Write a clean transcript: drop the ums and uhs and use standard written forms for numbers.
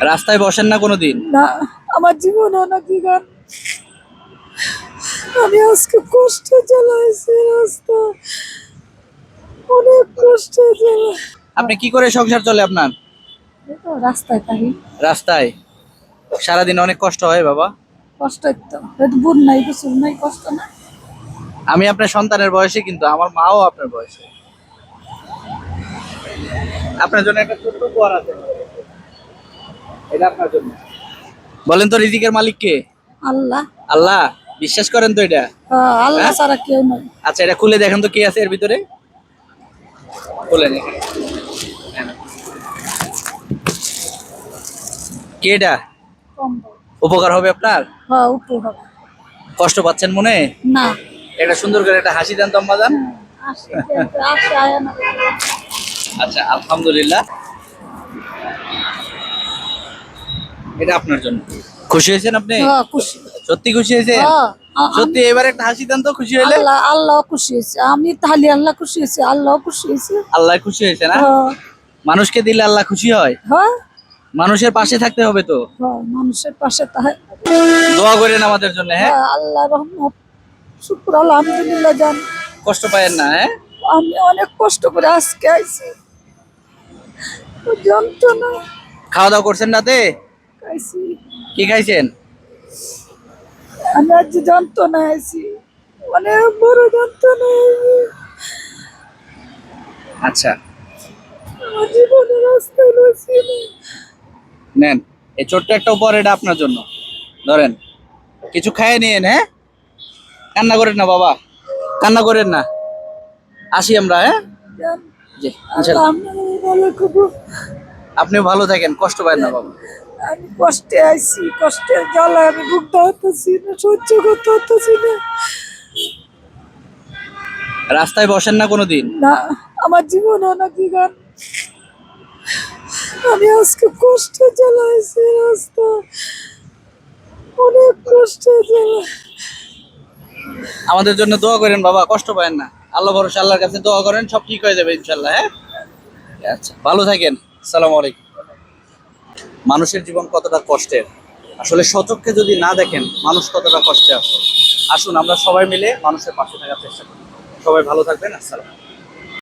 রাস্তায় বসেন না কোনোদিন? না, আমার জীবন অনেক গান। আমি আজকে কষ্টে চালাইছি রাস্তা, অনেক কষ্টে চালাই। আপনি কি করে সংসার চলে আপনার? এই তো রাস্তায় থাকি। রাস্তায় সারাদিন অনেক কষ্ট হয় বাবা। কষ্ট তো, বুন নাই, কিছু নাই, কষ্ট না। আমি আপনার সন্তানের বয়সে, কিন্তু আমার মাও আপনার বয়সে। আপনার জন্য একটা ছোট্ট উপহার আছে, এটা আপনার জন্য। বলেন তো রিজিকের মালিক কে? আল্লাহ। আল্লাহ। বিশ্বাস করেন তো এটা? আল্লাহ হ্যাঁ? ছাড়া কেউ নাই। আচ্ছা, এটা খুলে দেখেন তো কি আছে এর ভিতরে। খুলে দেখেন। কি এটা? কম্বল। উপকার হবে আপনার? হ্যাঁ, উপহার। কষ্ট পাচ্ছেন মনে? না। এটা সুন্দর করে একটা হাসি দেন তো আম্মা জান। আসে, কিন্তু আসে আয় না। আচ্ছা, আলহামদুলিল্লাহ। এটা আপনার জন্য। খুশি হয়েছেন আপনি? হ্যাঁ, খুশি। সত্যি খুশি হয়েছেন? হ্যাঁ, সত্যি এবার একটা হাসি দেন তো খুশি হইলে। আল্লাহ আল্লাহ খুশি হয়েছে। আমি তাহলে আল্লাহ খুশি হয়েছে, আল্লাহ খুশি হয়েছে। আল্লাহ খুশি হয়েছে না? হ্যাঁ। মানুষকে দিলে আল্লাহ খুশি হয়। হ্যাঁ। মানুষের পাশে থাকতে হবে তো। হ্যাঁ, মানুষের পাশে তাহে। দোয়া করেন আমাদের জন্য, হ্যাঁ? হ্যাঁ, আল্লাহ রহমত। শুক্র আলহামদুলিল্লাহ জান। কষ্ট পায়েন না, হ্যাঁ? আমি অনেক কষ্ট করে আজকে আইছি, যন্ত্রণা খাওয়া দাওয়া করছেন রাতে? খাইছি। কি খাইছেন? আমি আজ যন্ত্রণা আইছি, অনেক বড় যন্ত্রণা আইছি। আচ্ছা, আমার জীবনের রাস্তায় রয়েছি। নেন এই ছোট্ট একটা উপহার, এটা আপনার জন্য। ধরেন, কিছু খাইয়ে নিয়েন, হ্যাঁ? কান্না করেন না বাবা, কান্না করেন না। আসি আমরা, হ্যাঁ? জি, ইনশাল্লাহ। ভালো করবো। আপনিও ভালো থাকেন, কষ্ট পাবেন না বাবা। আমি কষ্টে আইছি, কষ্টের জ্বালায় আমি ভুগতে হতেছি না, সহ্য করতে হতেছি না। রাস্তায় বসেন না কোনোদিন? না, আমার জীবন অনেক গান। আমি আজকে কষ্টে চালাইছি রাস্তা, অনেক কষ্টে চালাই। আমাদের জন্য দোয়া করেন বাবা, কষ্ট পাবেন না। আল্লাহ ভরসা, আল্লাহর কাছে দোয়া করেন, সব ঠিক হয়ে যাবে ইনশাল্লাহ, হ্যাঁ? আচ্ছা, ভালো থাকেন। আসসালামু আলাইকুম। মানুষের জীবন কতটা কষ্টের, আসলে স্বচক্ষে যদি না দেখেন মানুষ কতটা কষ্টে আছে। আসুন আমরা সবাই মিলে মানুষের পাশে থাকার চেষ্টা করি। সবাই ভালো থাকবেন। আসসালাম।